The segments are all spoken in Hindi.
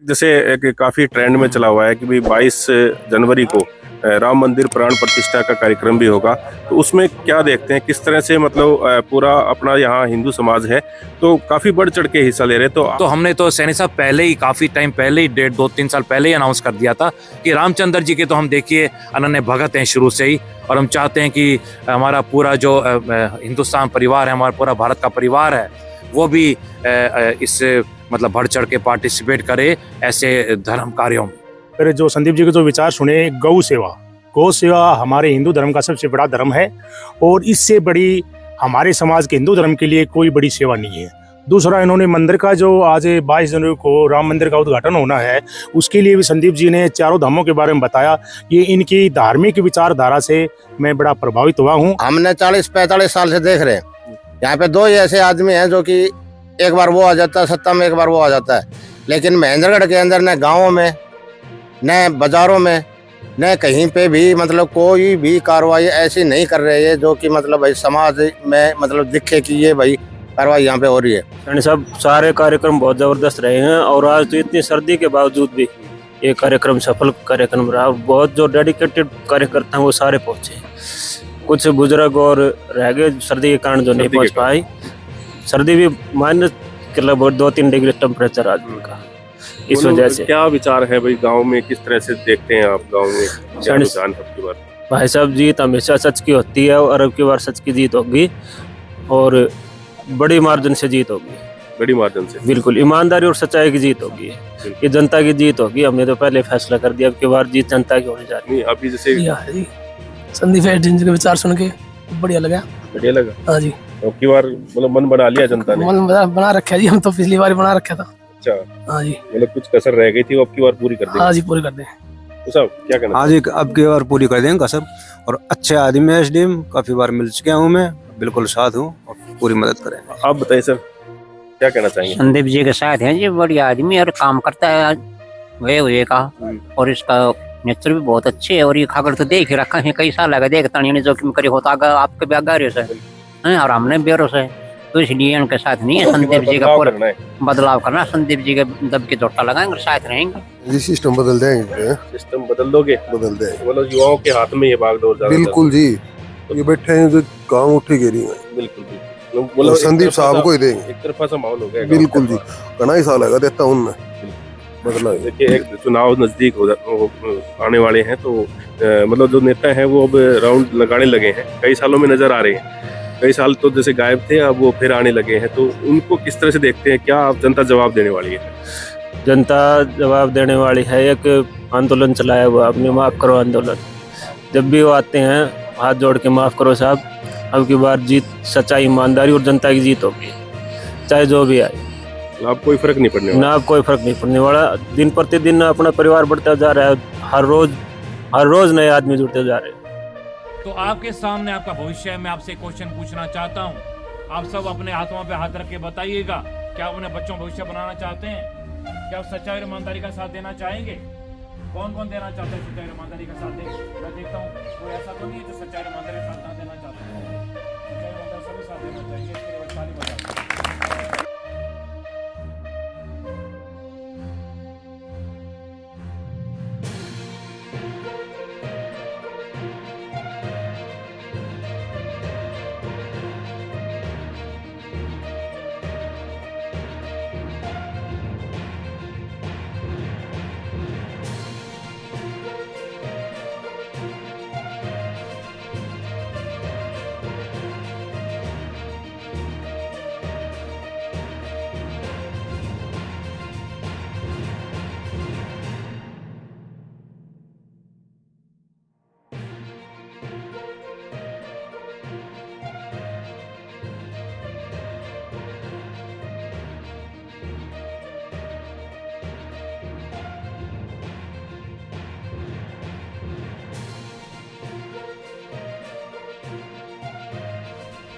जैसे एक काफी ट्रेंड में चला हुआ है कि भाई 22 जनवरी को राम मंदिर प्राण प्रतिष्ठा का कार्यक्रम भी होगा, तो उसमें क्या देखते हैं किस तरह से मतलब पूरा अपना यहाँ हिंदू समाज है तो काफी बढ़ चढ़ के हिस्सा ले रहे तो हमने तो सैनी साहब पहले ही काफी टाइम पहले ही 1.5-2-3 साल पहले ही अनाउंस कर दिया था कि रामचंद्र जी के तो हम देखिए अनन्य भगत हैं शुरू से ही, और हम चाहते हैं कि हमारा पूरा जो हिंदुस्तान परिवार है, हमारा पूरा भारत का परिवार है, वो भी इस मतलब बढ़ चढ़ के पार्टिसिपेट करे ऐसे धर्म कार्यों में। फिर जो संदीप जी के जो विचार सुने, गौ सेवा हमारे हिंदू धर्म का सबसे बड़ा धर्म है और इससे बड़ी हमारे समाज के हिंदू धर्म के लिए कोई बड़ी सेवा नहीं है। दूसरा, इन्होंने मंदिर का जो आज 22 जनवरी को राम मंदिर का उद्घाटन होना है, उसके लिए भी संदीप जी ने चारों धामों के बारे में बताया। ये इनकी धार्मिक विचारधारा से मैं बड़ा प्रभावित हुआ हूँ। हमने 40-45 साल से देख रहे हैं, यहाँ पे दो ही ऐसे आदमी हैं जो कि एक बार वो आ जाता है सत्ता में, एक बार वो आ जाता है, लेकिन महेंद्रगढ़ के अंदर न गाँवों में न बाजारों में न कहीं पे भी मतलब कोई भी कार्रवाई ऐसी नहीं कर रहे हैं जो कि मतलब भाई समाज में मतलब दिखे कि ये भाई कार्रवाई यहाँ पे हो रही है। सब सारे कार्यक्रम बहुत जबरदस्त रहे हैं और आज तो इतनी सर्दी के बावजूद भी ये कार्यक्रम सफल कार्यक्रम रहा। बहुत जो डेडिकेटेड कार्यकर्ता हैं वो सारे पहुंचे, कुछ बुजुर्ग और रह गए सर्दी के कारण जो नहीं पहुंच पाए। सर्दी भी माइनस के लगभग 2-3 डिग्री टेम्परेचर आज उनका, इस वजह से। क्या विचार है भाई गांव में, किस तरह से देखते हैं आप गांव में क्या रुझान है? भाई साहब, जीत हमेशा सच की होती है और अब की बार सच की जीत होगी और बड़ी मार्जिन से जीत होगी। बड़ी मार्जिन से, बिल्कुल ईमानदारी और सच्चाई की जीत होगी। ये जनता की जीत होगी। हमने तो पहले फैसला कर दिया, अब की बार जीत जनता की होने जा रही है। अभी जैसे संदीप जी के विचार सुन के बढ़िया लगा। हाँ जी, अब की बार मतलब मन बना लिया जनता ने? मन बना रखा जी, हम तो पिछली बार बना रखा था। अच्छा, हाँ जी, मतलब कुछ कसर रह गई थी, अब की बार पूरी कर देंगे? हाँ जी, पूरी कर दें। तो साहब क्या कहना? हाँ जी, अब की बार पूरी कर देंगे कसर। और अच्छे आदमी है एसडीएम, काफी बार मिल चुका हूँ मैं, बिल्कुल साथ हूँ और पूरी मदद करेंगे। आप बताइए सर, क्या कहना चाहेंगे? संदीप जी के साथ हैं जी, बढ़िया आदमी और काम करता है वे हुए का, और इसका नेचर भी बहुत अच्छे है। और ये खाकर तो देख ही रखा है, कई साल लगा देखता नहीं जोखिम करी होता आपके भी आगे से है और हमने बेरोस है, तो इसलिए उनके साथ नहीं है। संदीप जी का पूरा बदलाव करना, संदीप जी के दब के चोटा लगाएंगे, साथ रहेंगे। जी सिस्टम बदल देंगे। सिस्टम बदल दोगे? बदल देंगे। मतलब युवाओं के हाथ में ये बागडोर। बिल्कुल जी, ये बैठे हैं जो काम उठी गिरी है। बिल्कुल मतलब संदीप साहब को ही देंगे। एक तरफा सा माहौल हो गया। बिल्कुल जी, घना ही साल लगा देता हूँ मैं। मतलब देखिए, एक चुनाव नजदीक आने वाले हैं, तो मतलब जो नेता हैं वो अब राउंड लगाने लगे हैं, कई सालों में नजर आ रहे हैं। कई साल तो जैसे गायब थे, अब वो फिर आने लगे हैं, तो उनको किस तरह से देखते हैं? क्या जनता जवाब देने वाली है? जनता जवाब देने वाली है। एक आंदोलन चलाया हुआ आपने, माफ करो आंदोलन। जब भी वो आते हैं हाथ जोड़ के माफ करो साहब, अब की बार जीत सच्चाई, ईमानदारी और जनता की जीत होगी, चाहे जो भी आए। आप कोई फर्क नहीं पड़ने वाला? ना, कोई फर्क नहीं पड़ने वाला। दिन प्रतिदिन अपना परिवार बढ़ता जा रहा है, हर रोज नए आदमी जुड़ते जा रहे हैं। तो आपके सामने आपका भविष्य है। मैं आपसे क्वेश्चन पूछना चाहता हूँ, आप सब अपने हाथों पे हाथ रख के बताइएगा, क्या अपने बच्चों भविष्य बनाना चाहते हैं? क्या आप सच्चाई और ईमानदारी का साथ देना चाहेंगे? कौन कौन देना चाहता है सच्चाई और ईमानदारी का साथ? मैं देखता हूँ कोई ऐसा तो नहीं है जो सच्चाई और ईमानदारी का साथ ना देना चाहता है। सच्चाई और ईमानदारी सभी साथ देना चाहिए। इसके लिए ताली बजाओ।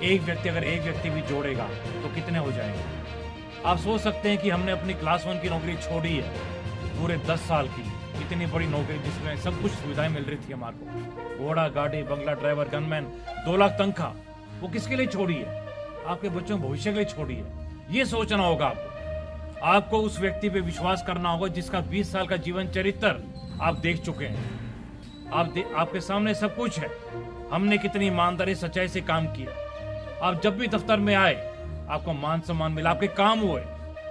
एक व्यक्ति अगर एक व्यक्ति भी जोड़ेगा तो कितने हो जाएंगे? आप सोच सकते हैं कि हमने अपनी क्लास 1 की नौकरी छोड़ी है, पूरे 10 साल की इतनी बड़ी नौकरी जिसमें सब कुछ सुविधाएं मिल रही थी हमारे को, घोड़ा गाड़ी बंगला ड्राइवर गनमैन 2 लाख तनख्वाह, वो किसके लिए छोड़ी है? आपके बच्चों के भविष्य के लिए छोड़ी है। ये सोचना होगा आपको। आपको उस व्यक्ति पे विश्वास करना होगा जिसका 20 साल का जीवन चरित्र आप देख चुके हैं। आपके सामने सब कुछ है। हमने कितनी ईमानदारी सच्चाई से काम किया। आप जब भी दफ्तर में आए आपको मान सम्मान मिला, आपके काम हुए।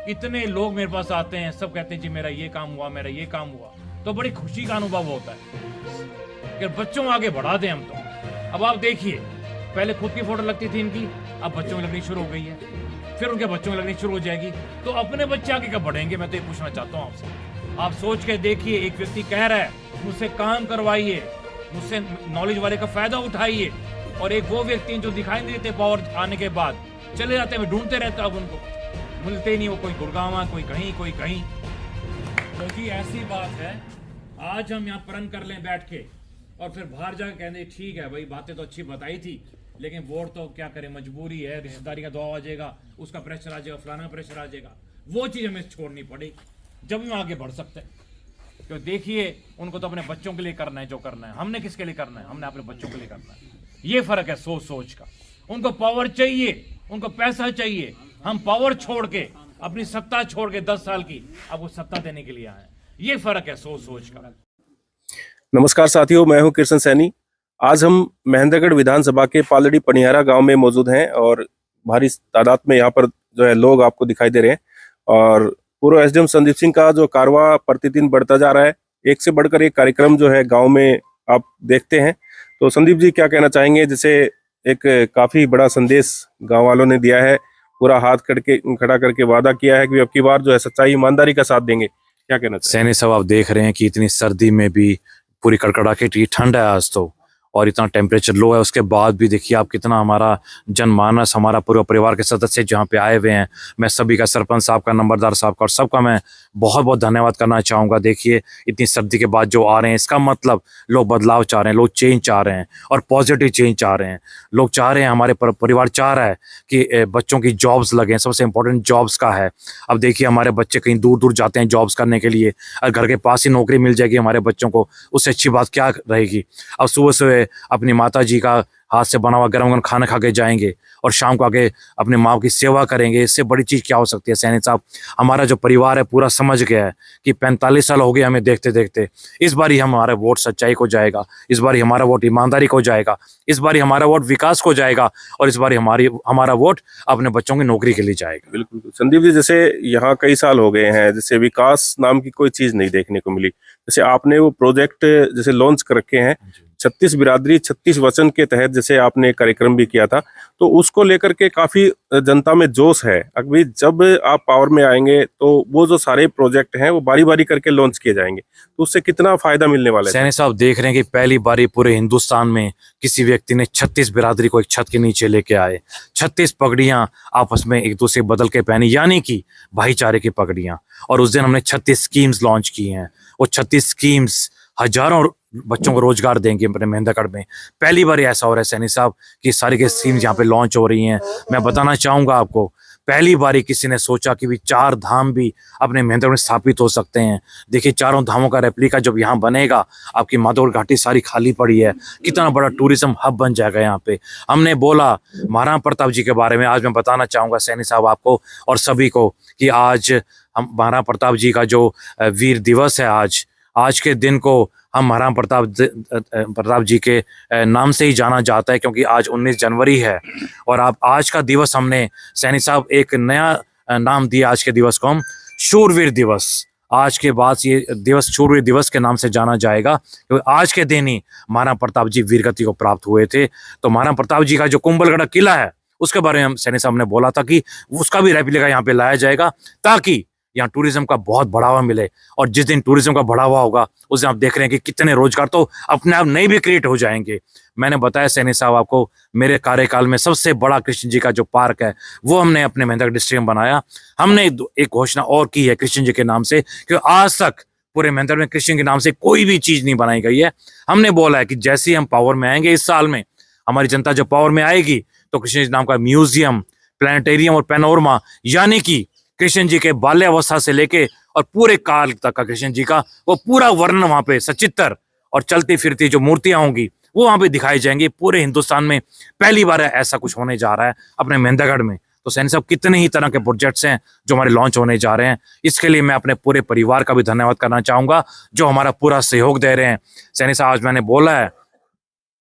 इतने लोग मेरे पास आते हैं, सब कहते हैं जी मेरा ये काम हुआ, मेरा ये काम हुआ, तो बड़ी खुशी का अनुभव होता है कि बच्चों को आगे बढ़ा दें हम। तो अब आप देखिए, पहले खुद की फोटो लगती थी इनकी, अब बच्चों की लगनी शुरू हो गई है, फिर उनके बच्चों की लगनी शुरू हो जाएगी। तो अपने बच्चे आगे कब बढ़ेंगे, मैं तो ये पूछना चाहता हूँ आपसे। आप सोच के देखिए, एक व्यक्ति कह रहा है मुझसे काम करवाइए, मुझसे नॉलेज वाले का फायदा उठाइए, और एक वो व्यक्ति जो दिखाई नहीं देते पावर आने के बाद चले जाते हैं, ढूंढते रहते हैं, अब उनको मिलते ही नहीं। वो कोई गुड़गांव, कोई कहीं, कोई कहीं। क्योंकि ऐसी बात है, आज हम यहाँ प्रण कर लें बैठ के और फिर बाहर जाकर कहने ठीक है भाई बातें तो अच्छी बताई थी, लेकिन वोट तो क्या करें, मजबूरी है, रिश्तेदारी का दबाव आ जाएगा, उसका प्रेशर आ जाएगा, फलाना प्रेशर आ जाएगा, वो चीज़ हमें छोड़नी पड़ेगी जब हम आगे बढ़ सकते हैं। क्यों देखिए, उनको तो अपने बच्चों के लिए करना है जो करना है, हमने किसके लिए करना है, हमने अपने बच्चों के लिए करना है। ये फर्क है सोच का। उनको पावर चाहिए, उनको पैसा चाहिए, हम पावर छोड़ के, अपनी सत्ता छोड़ के 10 साल की आपको सत्ता देने के लिए आए। ये फर्क है सोच का। नमस्कार साथियों, मैं हूं कृष्ण सैनी। आज हम महेंद्रगढ़ विधानसभा के पालड़ी पनियारा गांव में मौजूद हैं और भारी तादाद में यहाँ पर जो है लोग आपको दिखाई दे रहे हैं। और पूर्व एसडीएम संदीप सिंह का जो कारवां प्रतिदिन बढ़ता जा रहा है, एक से बढ़कर एक कार्यक्रम जो है गांव में आप देखते हैं। तो संदीप जी क्या कहना चाहेंगे? जैसे एक काफी बड़ा संदेश गाँव वालों ने दिया है, पूरा हाथ खड़ा करके वादा किया है कि अब की बार जो है सच्चाई ईमानदारी का साथ देंगे, क्या कहना चाहिए? सैनी साहब, आप देख रहे हैं कि इतनी सर्दी में भी पूरी कड़कड़ाके की ठंड है आज तो, और इतना टेम्परेचर लो है, उसके बाद भी देखिए आप कितना हमारा जनमानस, हमारा पूरा परिवार के सदस्य जहाँ पे आए हुए हैं। मैं सभी का, सरपंच साहब का, नंबरदार साहब का और सबका मैं बहुत बहुत धन्यवाद करना चाहूँगा। देखिए इतनी सर्दी के बाद जो आ रहे हैं, इसका मतलब लोग बदलाव चाह रहे हैं, लोग चेंज चाह रहे हैं और पॉजिटिव चेंज चाह रहे हैं। लोग चाह रहे हैं, हमारे परिवार चाह रहा है कि बच्चों की जॉब्स लगें, सबसे इंपॉर्टेंट जॉब्स का है। अब देखिए हमारे बच्चे कहीं दूर दूर जाते हैं जॉब्स करने के लिए, और घर के पास ही नौकरी मिल जाएगी हमारे बच्चों को, उससे अच्छी बात क्या रहेगी। अब सुबह सुबह अपनी माता जी का हाथ से बना हुआ गरम गरम खाना खा के जाएंगे और शाम को आके अपने माँ की सेवा करेंगे। इससे बड़ी चीज़ क्या हो सकती है? सैनी साहब, हमारा जो परिवार है पूरा समझ गया है कि 45 साल हो गए हमें देखते देखते। इस बारी हमारा वोट सच्चाई को जाएगा, इस बारी हमारा वोट ईमानदारी को जाएगा, इस बारी हमारा वोट विकास को जाएगा, और इस बारी हमारा वोट अपने बच्चों की नौकरी के लिए जाएगा। बिल्कुल संदीप जी, जैसे यहाँ कई साल हो गए हैं, जैसे विकास नाम की कोई चीज नहीं देखने को मिली। जैसे आपने वो प्रोजेक्ट जैसे लॉन्च कर रखे हैं, 36 बिरादरी 36 वचन के तहत जैसे आपने कार्यक्रम भी किया था, तो उसको लेकर के काफी जनता में जोश है। अभी जब आप पावर में आएंगे तो वो जो सारे प्रोजेक्ट हैं वो बारी बारी करके लॉन्च किए जाएंगे, तो उससे कितना फायदा मिलने वाला है? सैनी साहब, देख रहे हैं कि पहली बारी पूरे हिंदुस्तान में किसी व्यक्ति ने 36 बिरादरी को एक छत के नीचे लेके आए। 36 पगड़ियां आपस में एक दूसरे बदल के पहनी, यानी कि भाईचारे की पगड़ियां। और उस दिन हमने 36 स्कीम्स लॉन्च की हैं। वो 36 स्कीम्स हजारों बच्चों को रोजगार देंगे अपने महेंद्रगढ़ में। पहली बार ऐसा हो रहा है सैनी साहब कि सारी की स्कीम्स यहाँ पे लॉन्च हो रही हैं। मैं बताना चाहूँगा आपको, पहली बारी किसी ने सोचा कि भी 4 धाम भी अपने महेंद्रगढ़ में स्थापित हो सकते हैं। देखिए चारों धामों का रेप्लिका जब यहाँ बनेगा, आपकी माधोगढ़ घाटी सारी खाली पड़ी है, कितना बड़ा टूरिज्म हब बन जाएगा यहाँ पे। हमने बोला महाराणा प्रताप जी के बारे में। आज मैं बताना चाहूँगा सैनी साहब आपको और सभी को कि आज हम महाराणा प्रताप जी का जो वीर दिवस है, आज के दिन को हम महाराणा प्रताप जी के नाम से ही जाना जाता है, क्योंकि आज 19 जनवरी है। और आप आज का दिवस हमने सैनी साहब एक नया नाम दिया आज के दिवस को, हम शूरवीर दिवस। आज के बाद ये दिवस शूरवीर दिवस के नाम से जाना जाएगा, क्योंकि आज के दिन ही महाराणा प्रताप जी वीरगति को प्राप्त हुए थे। तो महाराणा प्रताप जी का जो कुंभलगढ़ किला है, उसके बारे में हम सैनी साहब ने बोला था कि उसका भी रेप्लिका यहाँ पे लाया जाएगा, ताकि यहाँ टूरिज्म का बहुत बढ़ावा मिले। और जिस दिन टूरिज्म का बढ़ावा होगा, उस दिन आप देख रहे हैं कि कितने रोजगार तो अपने आप नए भी क्रिएट हो जाएंगे। मैंने बताया सैनी साहब आपको, मेरे कार्यकाल में सबसे बड़ा कृष्ण जी का जो पार्क है, वो हमने अपने महेंद्रगढ़ डिस्ट्रिक्ट में बनाया। हमने एक घोषणा और की है कृष्ण जी के नाम से, क्योंकि आज तक पूरे महेंद्रगढ़ में कृष्ण के नाम से कोई भी चीज नहीं बनाई गई है। हमने बोला है कि जैसे ही हम पावर में आएंगे, इस साल में हमारी जनता जब पावर में आएगी, तो कृष्ण जी नाम का म्यूजियम, प्लानिटेरियम और पैनोरमा, यानी कि कृष्ण जी के बाल्यावस्था से लेके और पूरे काल तक का कृष्ण जी का वो पूरा वर्णन वहां पे सचित्र और चलती फिरती जो मूर्तियां होंगी वो वहां पे दिखाई जाएंगी। पूरे हिंदुस्तान में पहली बार ऐसा कुछ होने जा रहा है अपने महेंद्रगढ़ में। तो सैनी साहब कितने ही तरह के प्रोजेक्ट्स हैं जो हमारे लॉन्च होने जा रहे हैं। इसके लिए मैं अपने पूरे परिवार का भी धन्यवाद करना चाहूँगा जो हमारा पूरा सहयोग दे रहे हैं। सैनी साहब, आज मैंने बोला है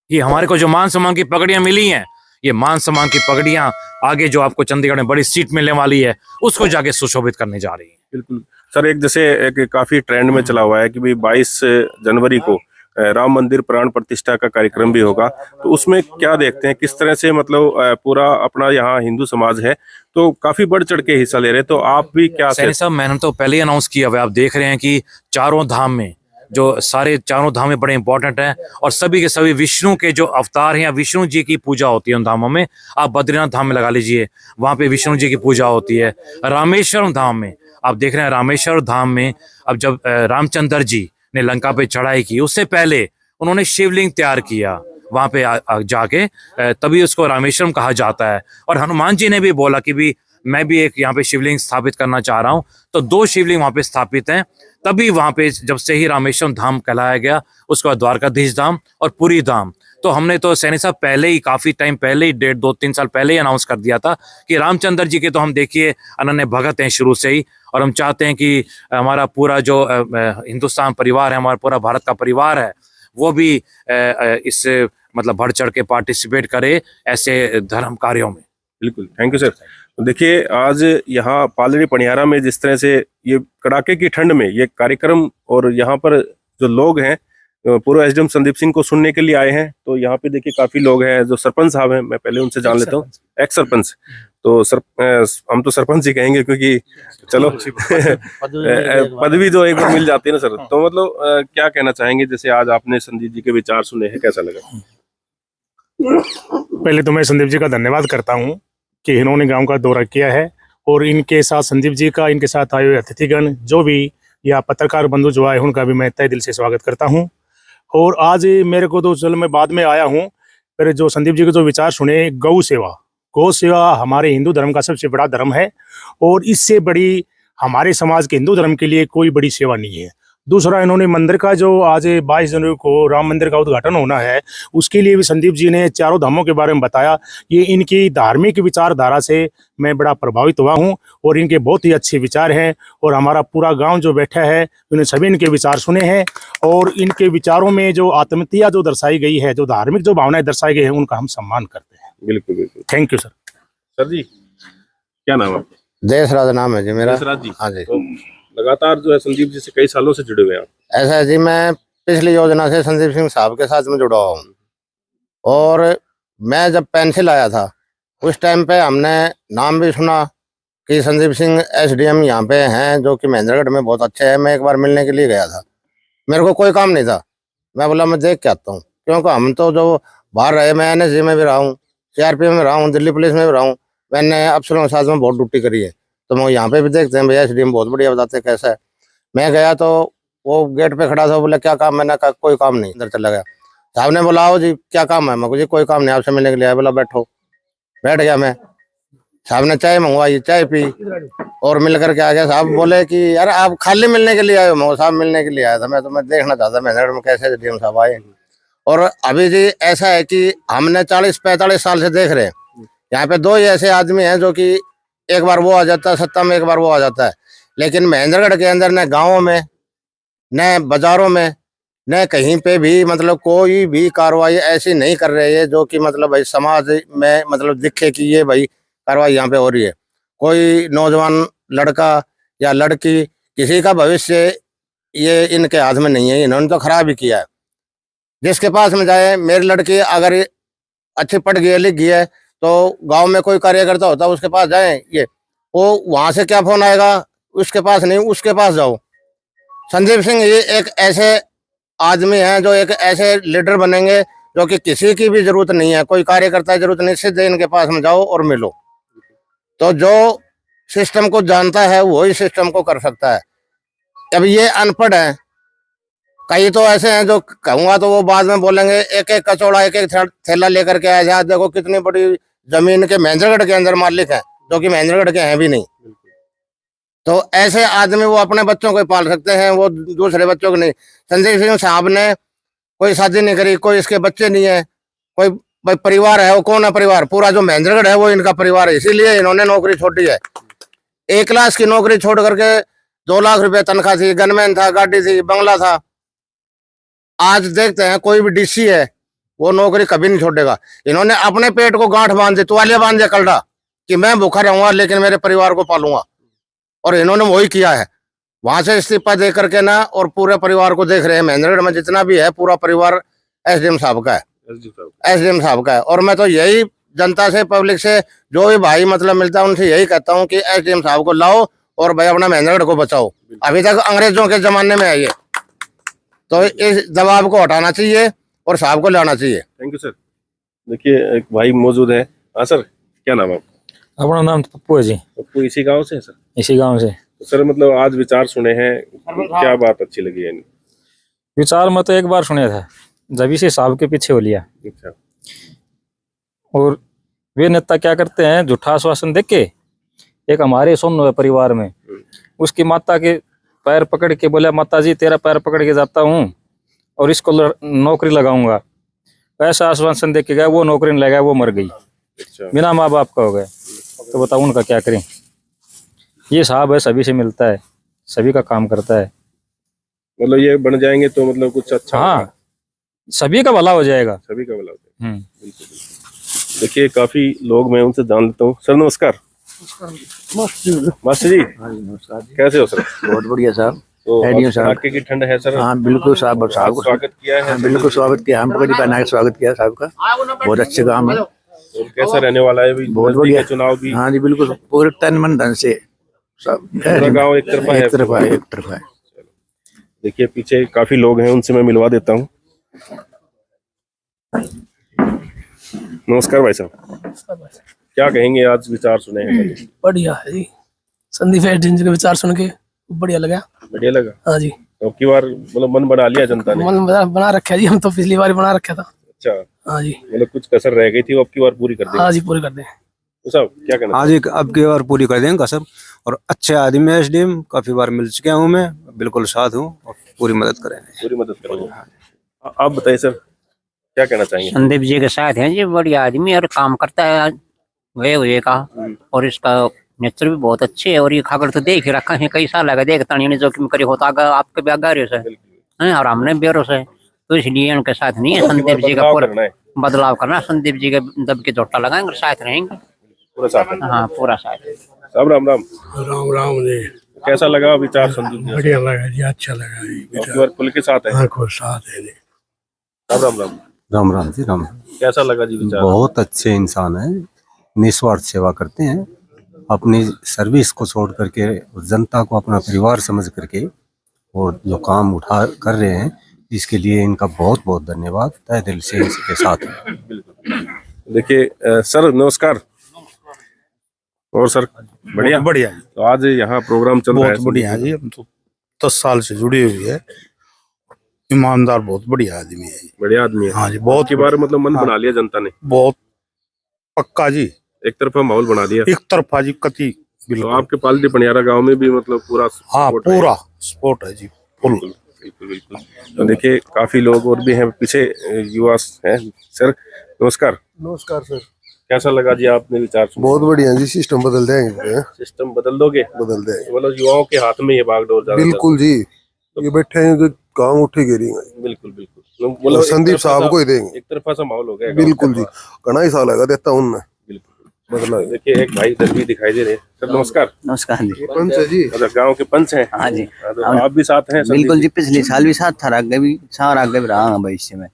कि हमारे को जो मान सम्मान की पगड़ियाँ मिली हैं, ये मान सम्मान की पगड़ियाँ आगे जो आपको चंडीगढ़ में बड़ी सीट मिलने वाली है उसको जाके सुशोभित करने जा रही है। बिल्कुल सर, एक जैसे एक काफी ट्रेंड में चला हुआ है कि भाई 22 जनवरी को राम मंदिर प्राण प्रतिष्ठा का कार्यक्रम भी होगा, तो उसमें क्या देखते हैं, किस तरह से मतलब पूरा अपना यहाँ हिंदू समाज है तो काफी बढ़ चढ़ के हिस्सा ले रहे हैं, तो आप भी क्या सैनी साहब, मैंने तो पहले ही अनाउंस किया हुआ है। आप देख रहे हैं कि चारों धाम में जो सारे चारों धाम में बड़े इंपॉर्टेंट हैं और सभी के सभी विष्णु के जो अवतार हैं या विष्णु जी की पूजा होती है उन धामों में। आप बद्रीनाथ धाम में लगा लीजिए, वहाँ पे विष्णु जी की पूजा होती है। रामेश्वरम धाम में आप देख रहे हैं, रामेश्वर धाम में अब जब रामचंद्र जी ने लंका पे चढ़ाई की उससे पहले उन्होंने शिवलिंग तैयार किया वहाँ पे जाके, तभी उसको रामेश्वरम कहा जाता है। और हनुमान जी ने भी बोला कि भी मैं भी एक यहाँ पे शिवलिंग स्थापित करना चाह रहा हूँ, तो 2 शिवलिंग वहाँ पे स्थापित हैं। तभी वहाँ पे जब से ही रामेश्वरम धाम कहलाया गया, उसके बाद द्वारकाधीश धाम और पुरी धाम। तो हमने तो सैनी साहब पहले ही, काफी टाइम पहले ही, 1.5-2-3 साल पहले ही अनाउंस कर दिया था कि रामचंद्र जी के तो हम देखिए अनन्य भगत हैं शुरू से ही, और हम चाहते हैं कि हमारा पूरा जो हिंदुस्तान परिवार है, हमारा पूरा भारत का परिवार है, वो भी इस मतलब बढ़ चढ़ के पार्टिसिपेट करे ऐसे धर्म कार्यों में। बिल्कुल, थैंक यू सर। देखिए, आज यहाँ पालड़ी पनियारा में जिस तरह से ये कड़ाके की ठंड में ये कार्यक्रम, और यहाँ पर जो लोग हैं पूर्व एसडीएम संदीप सिंह को सुनने के लिए आए हैं, तो यहाँ पे देखिए काफी लोग हैं। जो सरपंच साहब हैं, मैं पहले उनसे जान लेता हूँ, एक्स सरपंच, तो हम तो सरपंच ही कहेंगे क्योंकि चलो पदवी जो एक बार मिल जाती है ना सर, तो मतलब क्या कहना चाहेंगे, जैसे आज आपने संदीप जी के विचार सुने हैं, कैसा लगा? पहले तो मैं संदीप जी का धन्यवाद करता हूँ कि इन्होंने गांव का दौरा किया है, और इनके साथ संदीप जी का, इनके साथ आए हुए अतिथिगण जो भी या पत्रकार बंधु जो आए उनका भी मैं तहे दिल से स्वागत करता हूँ। और आज मेरे को तो चलो मैं बाद में आया हूँ, पर जो संदीप जी के जो विचार सुने, गौ सेवा हमारे हिंदू धर्म का सबसे बड़ा धर्म है, और इससे बड़ी हमारे समाज के हिंदू धर्म के लिए कोई बड़ी सेवा नहीं है। दूसरा, इन्होंने मंदिर का जो आज 22 जनवरी को राम मंदिर का उद्घाटन होना है, उसके लिए भी संदीप जी ने चारों धामों के बारे में बताया। ये इनकी धार्मिक विचारधारा से मैं बड़ा प्रभावित हुआ हूँ, और इनके बहुत ही अच्छे विचार हैं, और हमारा पूरा गांव जो बैठा है उन्हें सभी इनके विचार सुने हैं, और इनके विचारों में जो आत्मीयता जो दर्शाई गई है, जो धार्मिक जो भावनाएं दर्शाई गई हैं, उनका हम सम्मान करते हैं। बिल्कुल बिल्कुल, थैंक यू सर। सर जी, क्या नाम है आपका? देशराज नाम है जी मेरा। देशराज जी, हाँ जी। तो लगातार जो है संदीप जी से कई सालों से जुड़े हुए हैं आप? ऐसा है जी, मैं पिछली योजना से संदीप सिंह साहब के साथ में जुड़ा हुआ हूँ, और मैं जब पेंसिल आया था उस टाइम पे हमने नाम भी सुना कि संदीप सिंह एसडीएम यहाँ पे हैं जो कि महेंद्रगढ़ में बहुत अच्छे हैं। मैं एक बार मिलने के लिए गया था, मेरे को कोई काम नहीं था, मैं बोला मैं देख के आता हूँ, क्योंकि हम तो जो बाहर रहे, मैं एनएसजी में भी रहा हूँ, सीआरपीएफ में रहा हूँ, दिल्ली पुलिस में भी रहा हूँ, मैंने अफसरों के साथ में बहुत ड्यूटी करी है, तो मैं यहाँ पे भी देखते हैं भैया एसडीएम बहुत बढ़िया बताते हैं कैसा है। मैं गया तो वो गेट पे खड़ा था, बोला क्या काम? मैंने कहा कोई काम नहीं। अंदर चला गया, साहब ने बोला आओ जी क्या काम है? मैं जी कोई काम नहीं, आपसे मिलने के लिए आया। बोला बैठो, बैठ गया मैं। साहब ने चाय मंगवाई, चाय पी और मिल करके आ गया। साहब बोले कि यार आप खाली मिलने के लिए आए हो? मैं साहब मिलने के लिए आया था, मैं देखना चाहता महेंद्रगढ़ में कैसे एसडीएम साहब आए। और अभी जी ऐसा है कि हमने 40-45 साल से देख रहे हैं, यहाँ पे 2 ही ऐसे आदमी हैं जो कि एक बार वो आ जाता है सत्ता में, एक बार वो आ जाता है, लेकिन महेंद्रगढ़ के अंदर न गाँवों में न बाजारों में न कहीं पे भी मतलब कोई भी कार्रवाई ऐसी नहीं कर रही है जो कि मतलब भाई समाज में मतलब दिखे कि ये भाई कार्रवाई यहाँ पे हो रही है। कोई नौजवान लड़का या लड़की किसी का भविष्य ये इनके हाथ में नहीं है, इन्होंने तो खराब ही किया है। जिसके पास में जाए, मेरी लड़की अगर अच्छी पढ़ गई है, लिख गई है, तो गांव में कोई कार्यकर्ता होता है उसके पास जाए, ये वो वहां से क्या फोन आएगा, उसके पास नहीं उसके पास जाओ। संदीप सिंह ये एक ऐसे आदमी हैं जो एक ऐसे लीडर बनेंगे जो कि किसी की भी जरूरत नहीं है, कोई कार्यकर्ता की जरूरत नहीं, सीधे इनके पास में जाओ और मिलो। तो जो सिस्टम को जानता है वही सिस्टम को कर सकता है। अब ये अनपढ़ है, कई तो ऐसे हैं जो कहूँगा तो वो बाद में बोलेंगे एक एक कचौड़ा एक एक थैला लेकर के आया जाए, देखो कितनी बड़ी जमीन के महेंद्रगढ़ के अंदर मालिक है जो कि महेंद्रगढ़ के हैं भी नहीं। तो ऐसे आदमी वो अपने बच्चों को पाल सकते हैं, वो दूसरे बच्चों को नहीं। संदीप सिंह साहब ने कोई शादी नहीं करी, कोई इसके बच्चे नहीं है, कोई भाई परिवार है, वो कौन है परिवार? पूरा जो महेंद्रगढ़ है वो इनका परिवार है, इसीलिए इन्होंने नौकरी छोड़ी है। 1 लाख की नौकरी छोड़ करके 2 लाख रुपए तनख्वाह थी, गनमैन था, गाड़ी थी, बंगला था। आज देखते हैं कोई भी डीसी है वो नौकरी कभी नहीं छोड़ेगा। इन्होंने अपने पेट को गांठ बांध दी, तुआले बांध दिया कलड़ा कि मैं भूखा रहूंगा लेकिन मेरे परिवार को पालूंगा, और इन्होंने वही किया है। वहां से इस्तीफा दे करके ना और पूरे परिवार को देख रहे हैं। महेंद्रगढ़ में जितना भी है पूरा परिवार एसडीएम साहब का है, एसडीएम साहब का है। और मैं तो यही जनता से, पब्लिक से, जो भी भाई मतलब मिलता है उनसे यही कहता हूँ कि एसडीएम साहब को लाओ और भाई अपना महेंद्रगढ़ को बचाओ। अभी तक अंग्रेजों के जमाने में है ये, तो इस दबाव को हटाना चाहिए और साहब को लाना चाहिए। Thank you sir. देखिए एक भाई मौजूद है। हाँ सर, क्या नाम है आपका? अपना नाम तो पप्पू है जी। पप्पू, इसी गांव से है सर? इसी गांव से। तो सर मतलब आज विचार सुने हैं, क्या बात अच्छी लगी है? विचार मैं तो एक बार सुने था, जब इसे साहब के पीछे हो लिया। अच्छा। और वे नेता क्या करते हैं, झूठा आश्वासन देख के एक हमारे सुन परिवार में उसकी माता के पैर पकड़ के बोला, माता जी तेरा पैर पकड़ के जाता हूँ और इसको नौकरी लगाऊंगा। ऐसा आश्वासन देख के गया, वो नौकरी नहीं लगाया, वो मर गई। अच्छा। बिना माँ बाप का हो गए। तो बताओ उनका क्या करें। ये साहब है, सभी से मिलता है, सभी का काम करता है। मतलब ये बन जाएंगे तो मतलब कुछ अच्छा। हाँ, सभी का भला हो जाएगा। सभी का भला हो जाएगा। देखिए काफी लोग, मैं उनसे जान लेता हूँ। सर नमस्कार। मास्टर जी कैसे हो सर? बहुत बढ़िया साहब। तो कड़ाके की ठंड है सर? हाँ बिल्कुल साहब, स्वागत किया है। हाँ, बिल्कुल स्वागत किया, हम पगड़ी पहना के स्वागत किया साहब का। बहुत अच्छे काम है। और कैसा रहने वाला है? बहुत बढ़िया चुनाव भी। हाँ जी बिल्कुल, पूरे तन मन धन से सब। गाँव एक तरफा है? एक तरफा है। देखिए पीछे काफी लोग हैं, उनसे मैं मिलवा देता हूँ। नमस्कार भाई साहब, क्या कहेंगे? आज विचार सुने हैं। बढ़िया है जी, संदीप एजेंसी के विचार सुन के बढ़िया लगा। बढ़िया लगा? हाँ जी। तो अब की बार मतलब मन बना लिया जनता ने? मन बना रखा जी, हम तो पिछली बार बना रखा था। अच्छा। हाँ जी। मतलब कुछ कसर रह गई थी, वो अब की बार पूरी कर देंगे? हाँ जी, पूरी कर दें। तो साहब क्या कहना? हाँ जी, अब की बार पूरी कर देंगे कसर। और अच्छे आदमी है एसडीएम, काफी बार मिल चुके हूँ मैं, बिल्कुल साथ हूँ और पूरी मदद करेंगे। पूरी मदद करेंगे। आप बताइए सर, क्या कहना चाहेंगे? संदीप जी के साथ हैं जी, बढ़िया आदमी और काम करता है वे हुए का, और इसका नेचर भी बहुत अच्छे है। और ये खाकर तो देख ही रखा है, कई साल लगा देखता नहीं जोखिम करी होता आपके भी आगा रहे है और हमने बेरो से, तो इसलिए उनके साथ नहीं है। संदीप जी का पूरा बदलाव करना, संदीप जी के दब के झोटा लगाएंगे और साथ रहेंगे पूरा साथ। हाँ पूरा साथ। साहब राम राम। राम राम जी। कैसा लगा विचार संदीप जी? बढ़िया लगा जी, अच्छा लगा जी। खुल के साथ है? हाँ, खुल साथ है जी। राम राम। राम राम राम जी। राम। कैसा लगा जी विचार? बहुत अच्छे इंसान है, निस्वार्थ सेवा करते हैं, अपनी सर्विस को छोड़ करके जनता को अपना परिवार समझ करके और जो काम उठा कर रहे हैं, इसके लिए इनका बहुत बहुत धन्यवाद, तहे दिल से इसके साथ है। देखिए सर नमस्कार। और सर बढ़िया? बढ़िया। तो आज यहाँ प्रोग्राम चल रहा है? बहुत बढ़िया जी, हम तो 10 साल से जुड़े हुए है। ईमानदार, बहुत बढ़िया आदमी है। बढ़िया आदमी है। हाँ जी, बहुत की बार मतलब मन बना लिया जनता ने? बहुत पक्का जी, एक तरफा माहौल बना दिया। एक तरफा जी, कति। तो आपके पालटी पनियारा गांव में भी मतलब पूरा? हाँ, पूरा सपोर्ट है जी, फुल। बिल्कुल बिल्कुल। तो देखिए काफी लोग और भी हैं पीछे, युवा हैं। सर नमस्कार। नमस्कार सर। कैसा लगा जी आपने विचार सुना? बहुत बढ़िया जी, सिस्टम बदल देंगे। सिस्टम बदल दोगे? बदल देंगे। मतलब युवाओं के हाथ में ये बागडोर जा रहा है। बिल्कुल जी, ये बैठे हैं तो काम उठे गिरी। बिल्कुल बिल्कुल। मतलब संदीप साहब को ही देंगे। एक तरफा सा माहौल हो गया। बिल्कुल जी, घना ही साल लगा देता हूँ। बिल्कुल बदला। देखिए एक भाई इधर भी दिखाई दे रहे हैं। सर नमस्कार। नमस्कार जी। पंच है जी, अच्छा गाँव के पंच हैं? हाँ जी। तो आप भी साथ हैं? बिल्कुल जी, पिछले साल भी साथ था, आगे भी सार आगे भी रहा भविष्य में।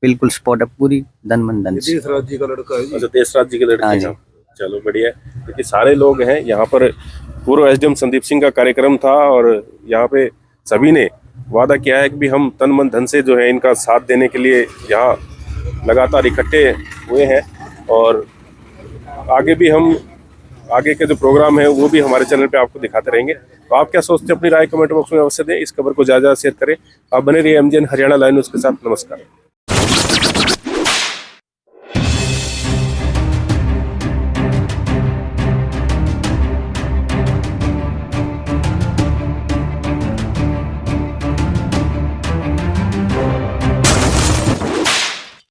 बिल्कुल सपोर्ट है पूरी, धन मन धन से। देशराज जी का लड़का है। अच्छा, देशराज जी के लड़के हैं। चलो बढ़िया। देखिए सारे लोग हैं यहाँ पर। पूर्व एसडीएम संदीप सिंह का कार्यक्रम था और यहाँ पे सभी ने वादा किया है कि भी हम तन मन धन से जो है इनका साथ देने के लिए यहाँ लगातार इकट्ठे हुए हैं। और आगे भी हम आगे के जो प्रोग्राम है वो भी हमारे चैनल पे आपको दिखाते रहेंगे। तो आप क्या सोचते हैं, अपनी राय कमेंट बॉक्स में अवश्य दें। इस खबर को ज़्यादा शेयर करें। आप बने रहिए एमजीएन हरियाणा लाइव न्यूज़ के साथ। नमस्कार।